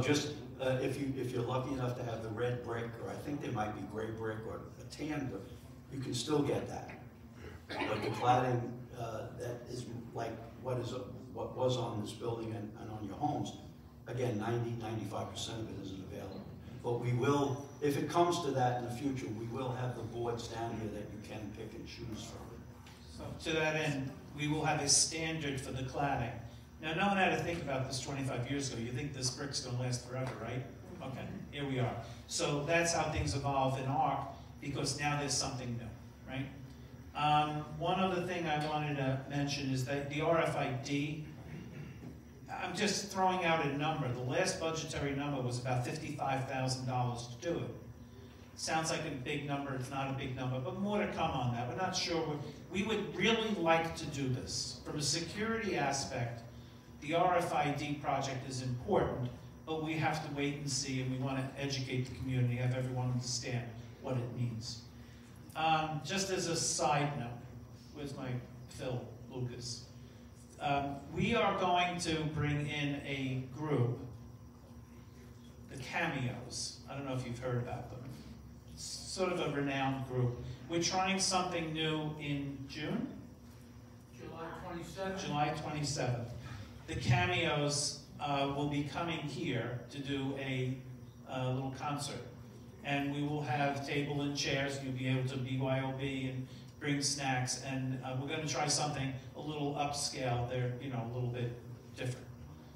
Just if you're lucky enough to have the red brick, or I think there might be gray brick or a tan brick, you can still get that. But the cladding that is like what was on this building and on your homes, again, 95% of it isn't available. But we will, if it comes to that in the future, we will have the boards down here that you can pick and choose from. So to that end, we will have a standard for the cladding. Now, no one had to think about this 25 years ago. You think this brick's going to last forever, right? Okay, here we are. So that's how things evolve in ARC, because now there's something new, right? One other thing I wanted to mention is that the RFID, I'm just throwing out a number. The last budgetary number was about $55,000 to do it. Sounds like a big number, it's not a big number, but more to come on that. We're not sure. We would really like to do this. From a security aspect, the RFID project is important, but we have to wait and see, and we want to educate the community, have everyone understand what it means. Just as a side note, where's my Phil Lucas? We are going to bring in a group, the Cameos. I don't know if you've heard about them. It's sort of a renowned group. We're trying something new in June? July 27th. July 27th. The Cameos will be coming here to do a little concert. And we will have table and chairs. You'll be able to BYOB and bring snacks. And we're going to try something a little upscale. They're, a little bit different.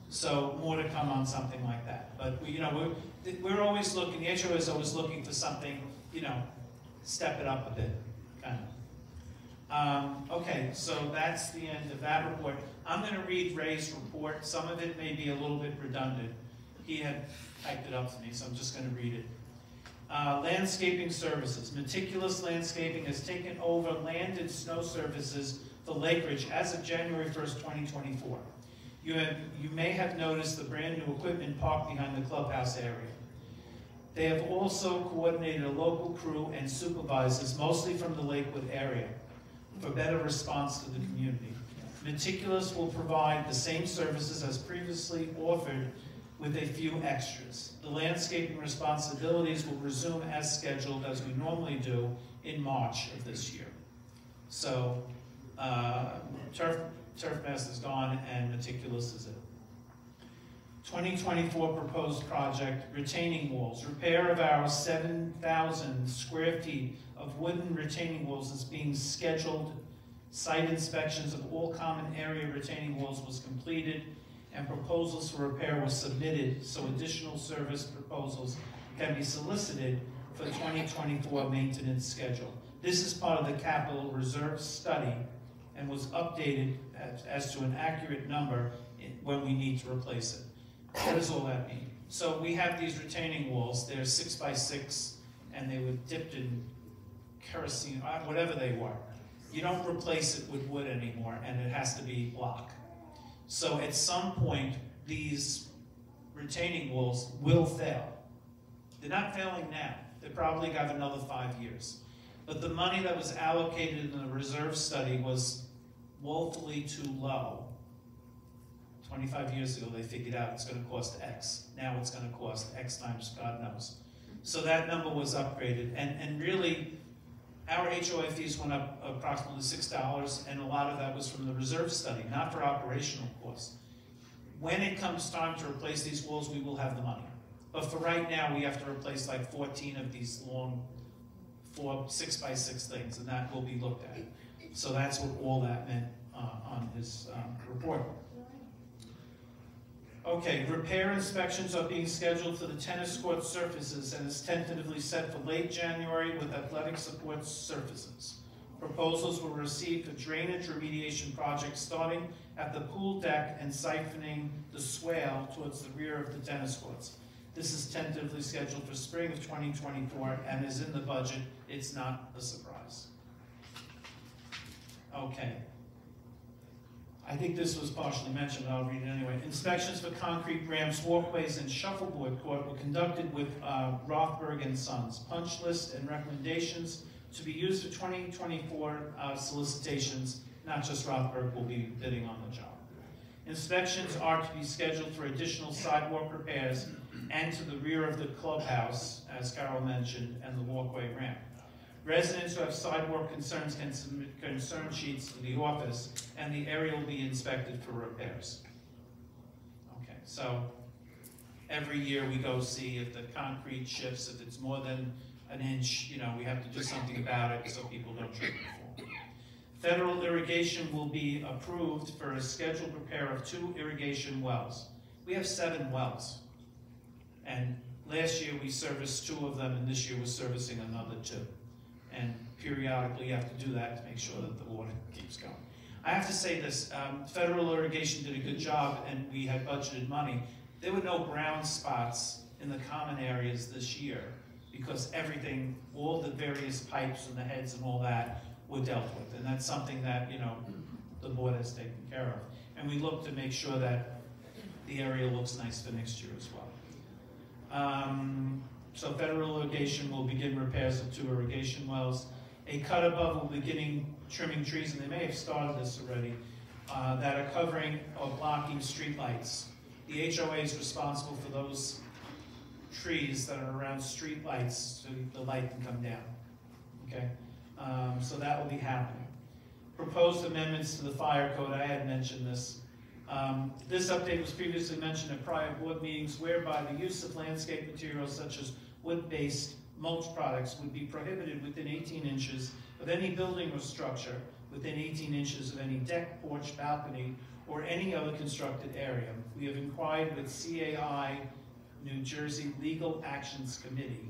So more to come on something like that. But we're always looking. The HOA is always looking for something, step it up a bit, kind of. Okay, so that's the end of that report. I'm going to read Ray's report. Some of it may be a little bit redundant. He had typed it up for me, so I'm just going to read it. Landscaping services. Meticulous Landscaping has taken over land and snow services for Lake Ridge as of January 1st, 2024. You may have noticed the brand new equipment parked behind the clubhouse area. They have also coordinated a local crew and supervisors, mostly from the Lakewood area, for better response to the community. Meticulous will provide the same services as previously offered with a few extras. The landscaping responsibilities will resume as scheduled, as we normally do, in March of this year. So, Turf Master's gone and Meticulous is it. 2024 proposed project, retaining walls. Repair of our 7,000 square feet of wooden retaining walls is being scheduled. Site inspections of all common area retaining walls was completed, and proposals for repair were submitted, so additional service proposals can be solicited for the 2024 maintenance schedule. This is part of the capital reserve study and was updated as to an accurate number when we need to replace it. What does all that mean? So we have these retaining walls. They're 6 by 6, and they were dipped in kerosene, whatever they were. You don't replace it with wood anymore, and it has to be block. So at some point, these retaining walls will fail. They're not failing now. They probably have another 5 years. But the money that was allocated in the reserve study was woefully too low. 25 years ago, they figured out it's going to cost X. Now it's going to cost X times God knows. So that number was upgraded. And really, our HOA fees went up approximately $6, and a lot of that was from the reserve study, not for operational costs. When it comes time to replace these walls, we will have the money. But for right now, we have to replace like 14 of these long 6 by 6 things, and that will be looked at. So that's what all that meant on his report. Okay, repair inspections are being scheduled for the tennis court surfaces and is tentatively set for late January with athletic support surfaces. Proposals were received for drainage remediation projects starting at the pool deck and siphoning the swale towards the rear of the tennis courts. This is tentatively scheduled for spring of 2024 and is in the budget. It's not a surprise. Okay. I think this was partially mentioned, but I'll read it anyway. Inspections for concrete ramps, walkways, and shuffleboard court were conducted with Rothberg and Sons. Punch list and recommendations to be used for 2024 solicitations. Not just Rothberg will be bidding on the job. Inspections are to be scheduled for additional sidewalk repairs and to the rear of the clubhouse, as Carol mentioned, and the walkway ramp. Residents who have sidewalk concerns can submit concern sheets to the office, and the area will be inspected for repairs. Okay, so every year we go see if the concrete shifts, if it's more than an inch, we have to do something about it so people don't trip and fall. Federal irrigation will be approved for a scheduled repair of 2 irrigation wells. We have 7 wells, and last year we serviced 2 of them, and this year we're servicing another 2. And periodically you have to do that to make sure that the water keeps going. I have to say this, federal irrigation did a good job, and we had budgeted money. There were no brown spots in the common areas this year because everything, all the various pipes and the heads and all that were dealt with. And that's something that, the board has taken care of. And we look to make sure that the area looks nice for next year as well. So federal irrigation will begin repairs of 2 irrigation wells. A cut above will begin trimming trees, and they may have started this already, that are covering or blocking street lights. The HOA is responsible for those trees that are around street lights so the light can come down. Okay, so that will be happening. Proposed amendments to the fire code, I had mentioned this. This update was previously mentioned at prior board meetings, whereby the use of landscape materials such as wood-based mulch products would be prohibited within 18 inches of any building or structure, within 18 inches of any deck, porch, balcony, or any other constructed area. We have inquired with CAI, New Jersey Legal Actions Committee,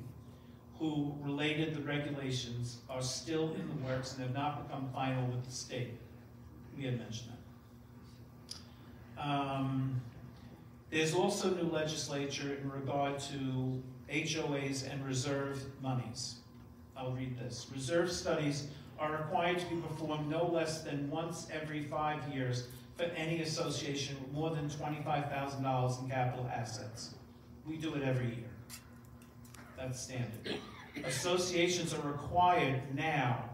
who related the regulations are still in the works and have not become final with the state. We had mentioned that. There's also new legislature in regard to HOAs, and reserve monies. I'll read this. Reserve studies are required to be performed no less than once every 5 years for any association with more than $25,000 in capital assets. We do it every year. That's standard. Associations are required now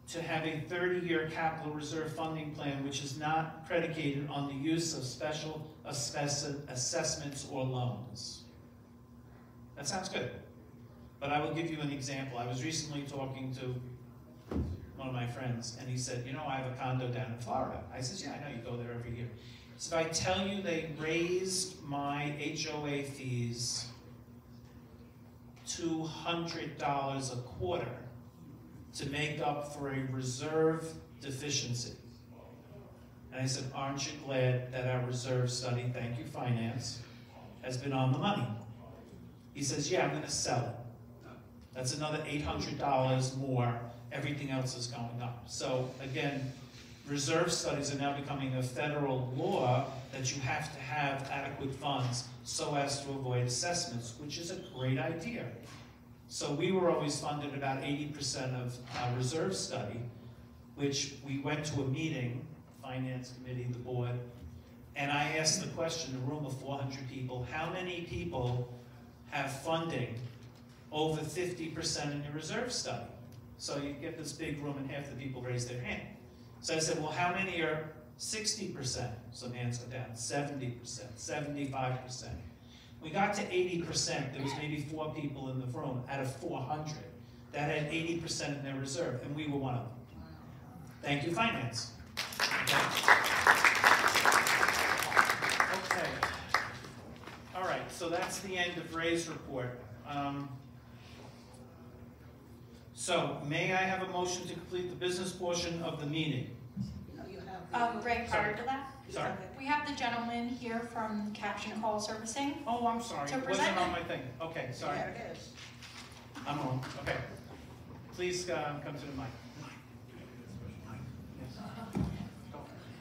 to have a 30-year capital reserve funding plan which is not predicated on the use of special assessments or loans. That sounds good. But I will give you an example. I was recently talking to one of my friends, and he said, you know, I have a condo down in Florida. I said, yeah, I know, you go there every year. He said, if I tell you they raised my HOA fees $200 a quarter to make up for a reserve deficiency. And I said, aren't you glad that our reserve study, thank you finance, has been on the money? He says, yeah, I'm gonna sell it. That's another $800 more. Everything else is going up. So again, reserve studies are now becoming a federal law that you have to have adequate funds so as to avoid assessments, which is a great idea. So we were always funded about 80% of our reserve study, which we went to a meeting, finance committee, the board, and I asked the question, a room of 400 people, how many people have funding over 50% in your reserve study? So you get this big room and half the people raise their hand. So I said, well, how many are 60%? Some hands go down, 70%, 75%. We got to 80%, there was maybe 4 people in the room out of 400 that had 80% in their reserve, and we were one of them. Thank you, finance. Okay. All right, so that's the end of Ray's report. So, may I have a motion to complete the business portion of the meeting? No, you have. Ray, prior to that, Sorry. we have the gentleman here from Caption Call Servicing. Oh, I'm sorry, To it present wasn't on it. my thing. Okay, sorry. There it is. I'm wrong, okay. Please come to the mic.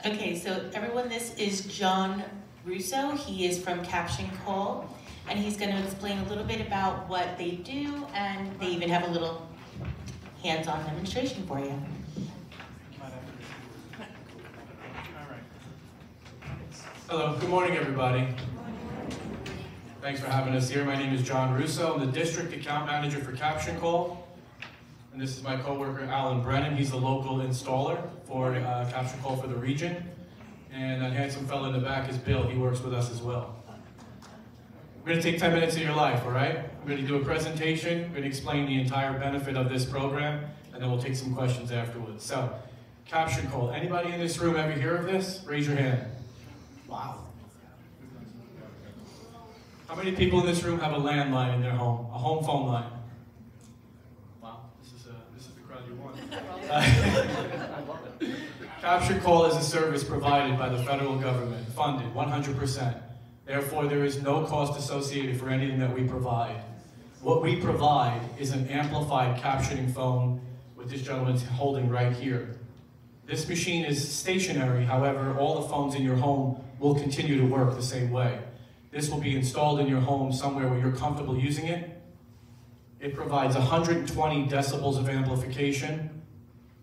Okay, so everyone, this is John Russo. He is from Caption Call, and he's going to explain a little bit about what they do, and they even have a little hands-on demonstration for you. All right. Hello, good morning, everybody. Thanks for having us here. My name is John Russo. I'm the District Account Manager for Caption Call. And this is my coworker, Alan Brennan. He's the local installer for Caption Call for the region. And that handsome fellow in the back is Bill. He works with us as well. We're going to take 10 minutes of your life, all right? We're going to do a presentation. We're going to explain the entire benefit of this program, and then we'll take some questions afterwards. So, Caption Call. Anybody in this room ever hear of this? Raise your hand. Wow. How many people in this room have a landline in their home, a home phone line? Wow, this is the crowd you want. I love it. Caption Call is a service provided by the federal government, funded 100%. Therefore, there is no cost associated for anything that we provide. What we provide is an amplified captioning phone, what this gentleman's holding right here. This machine is stationary, however, all the phones in your home will continue to work the same way. This will be installed in your home somewhere where you're comfortable using it. It provides 120 decibels of amplification.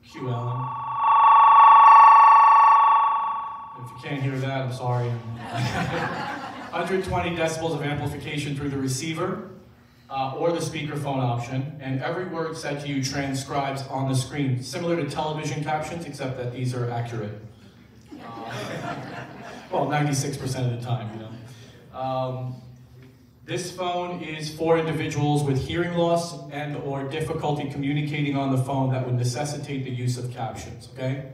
Cue Alan. If you can't hear that, I'm sorry. 120 decibels of amplification through the receiver or the speakerphone option, and every word said to you transcribes on the screen, similar to television captions, except that these are accurate. Well, 96% of the time, you know. This phone is for individuals with hearing loss and or difficulty communicating on the phone that would necessitate the use of captions, okay?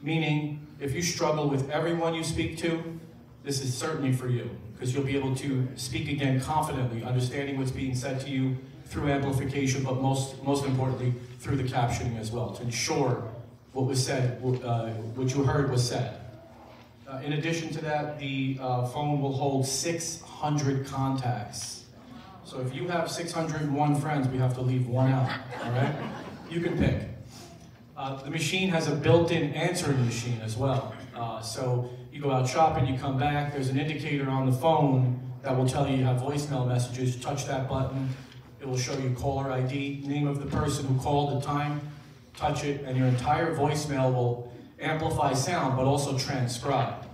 Meaning, if you struggle with everyone you speak to, this is certainly for you, because you'll be able to speak again confidently, understanding what's being said to you through amplification, but most importantly, through the captioning as well, to ensure what was said, what you heard was said. In addition to that, the phone will hold 600 contacts. So if you have 601 friends, we have to leave one out, all right? You can pick. The machine has a built-in answering machine as well. So you go out shopping, you come back, there's an indicator on the phone that will tell you you have voicemail messages. Touch that button. It will show you caller ID, name of the person who called, the time. Touch it, and your entire voicemail will amplify sound, but also transcribe.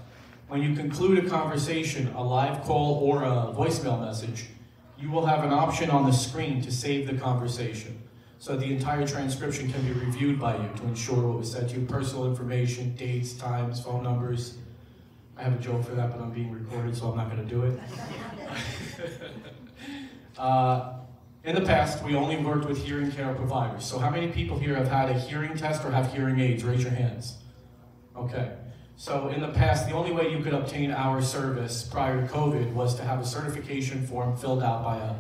When you conclude a conversation, a live call, or a voicemail message, you will have an option on the screen to save the conversation. So the entire transcription can be reviewed by you to ensure what was said to you, personal information, dates, times, phone numbers. I have a joke for that, but I'm being recorded, so I'm not going to do it. In the past, we only worked with hearing care providers. So how many people here have had a hearing test or have hearing aids? Raise your hands. Okay. So in the past, the only way you could obtain our service prior to COVID was to have a certification form filled out by a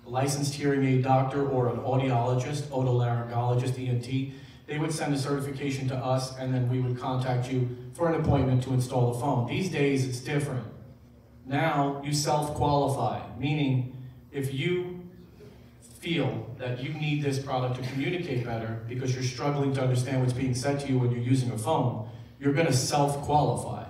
licensed hearing aid doctor or an audiologist, otolaryngologist, ENT. They would send a certification to us, and then we would contact you for an appointment to install the phone. These days, it's different. Now, you self-qualify, meaning if you feel that you need this product to communicate better because you're struggling to understand what's being said to you when you're using a phone, you're going to self-qualify.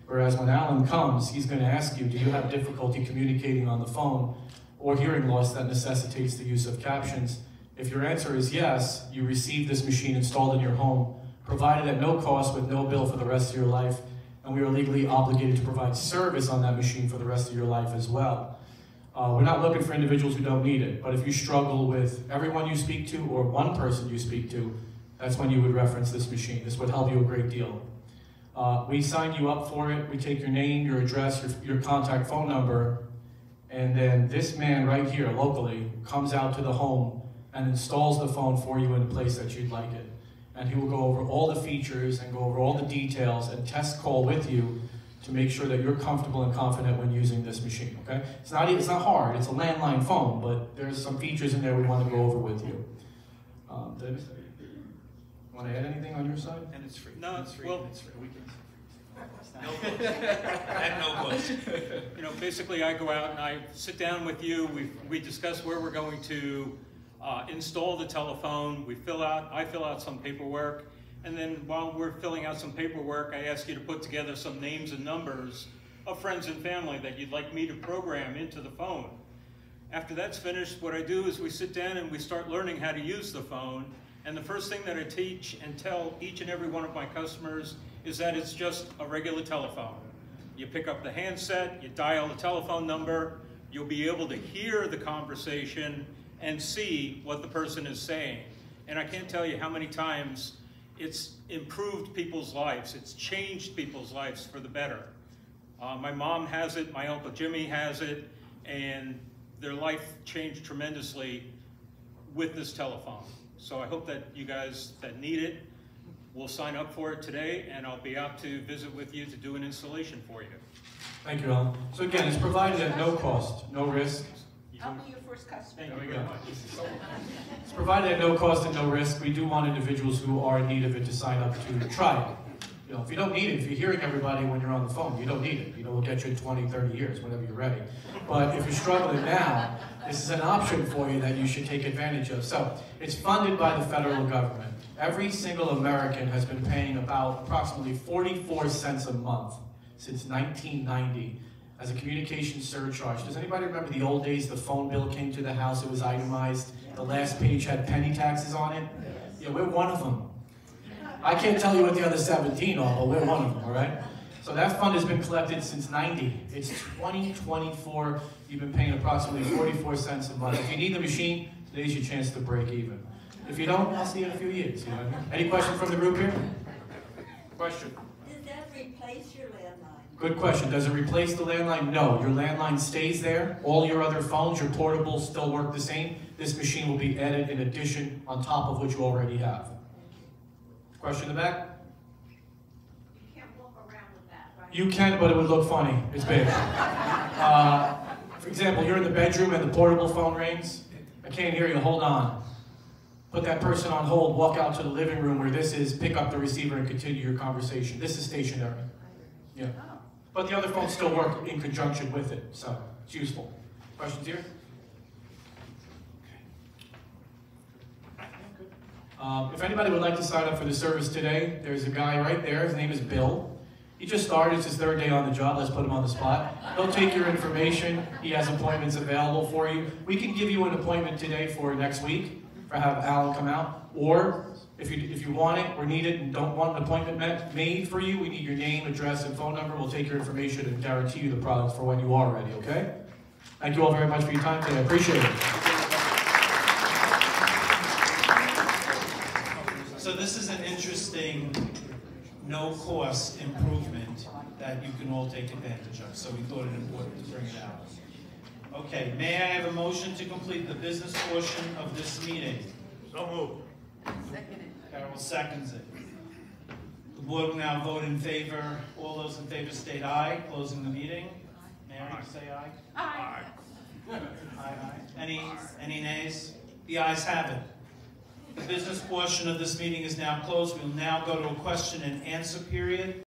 Whereas when Alan comes, he's going to ask you, do you have difficulty communicating on the phone or hearing loss that necessitates the use of captions? If your answer is yes, you receive this machine installed in your home, provided at no cost with no bill for the rest of your life, and we are legally obligated to provide service on that machine for the rest of your life as well. We're not looking for individuals who don't need it, but if you struggle with everyone you speak to or one person you speak to, that's when you would reference this machine. This would help you a great deal. We sign you up for it. We take your name, your address, your contact phone number, and then this man right here locally comes out to the home and installs the phone for you in a place that you'd like it. And he will go over all the features and go over all the details and test call with you to make sure that you're comfortable and confident when using this machine, okay? It's not hard, it's a landline phone, but there's some features in there we want to go over with you. Did I miss that? Want to add anything on your side? And it's free. No, it's free. well, It's free. At no cost. You know, basically I go out and I sit down with you, we discuss where we're going to install the telephone, I fill out some paperwork, and then while we're filling out some paperwork, I ask you to put together some names and numbers of friends and family that you'd like me to program into the phone. After that's finished, what I do is we sit down and we start learning how to use the phone, and the first thing that I teach and tell each and every one of my customers is that it's just a regular telephone. You pick up the handset, you dial the telephone number, you'll be able to hear the conversation and see what the person is saying. And I can't tell you how many times it's improved people's lives. It's changed people's lives for the better. My mom has it, my Uncle Jimmy has it, and their life changed tremendously with this telephone. So I hope that you guys that need it will sign up for it today, and I'll be out to visit with you to do an installation for you. Thank you, Alan. So again, it's provided at no cost, no risk. I'll be your first customer. Thank you very much. It's provided at no cost and no risk. We do want individuals who are in need of it to sign up to try it. You know, if you don't need it, if you're hearing everybody when you're on the phone, you don't need it. You know, we'll get you in 20, 30 years, whenever you're ready. But if you're struggling now, this is an option for you that you should take advantage of. So, it's funded by the federal government. Every single American has been paying about approximately 44 cents a month since 1990 as a communication surcharge. Does anybody remember the old days, the phone bill came to the house, it was itemized, the last page had penny taxes on it? Yeah, we're one of them. I can't tell you what the other 17 are, but we're one of them, all right? So that fund has been collected since 90. It's 2024. You've been paying approximately 44 cents a month. If you need the machine, today's your chance to break even. If you don't, I'll see you in a few years. You know what I mean? Any questions from the group here? Question. Does that replace your landline? Good question. Does it replace the landline? No. Your landline stays there. All your other phones, your portables still work the same. This machine will be added in addition on top of what you already have. Question in the back? You can't walk around with that, right? You can, but it would look funny. It's big. For example, you're in the bedroom and the portable phone rings. I can't hear you. Hold on. Put that person on hold, walk out to the living room where this is, pick up the receiver and continue your conversation. This is stationary. Yeah. But the other phones still work in conjunction with it, so it's useful. Questions here? If anybody would like to sign up for the service today, there's a guy right there. His name is Bill. He just started, it's his third day on the job, let's put him on the spot. He'll take your information, he has appointments available for you. We can give you an appointment today for next week, for have Alan come out, or if you want it or need it and don't want an appointment made for you, we need your name, address, and phone number. We'll take your information and guarantee you the products for when you are ready, okay? Thank you all very much for your time today, I appreciate it. So this is an interesting, no-cost improvement that you can all take advantage of, so we thought it important to bring it out. Okay, may I have a motion to complete the business portion of this meeting? So moved. Carol seconds it. The board will now vote in favor. All those in favor state aye, closing the meeting. Mary, say aye. Aye. Aye. Any nays? The ayes have it. The business portion of this meeting is now closed. We will now go to a question and answer period.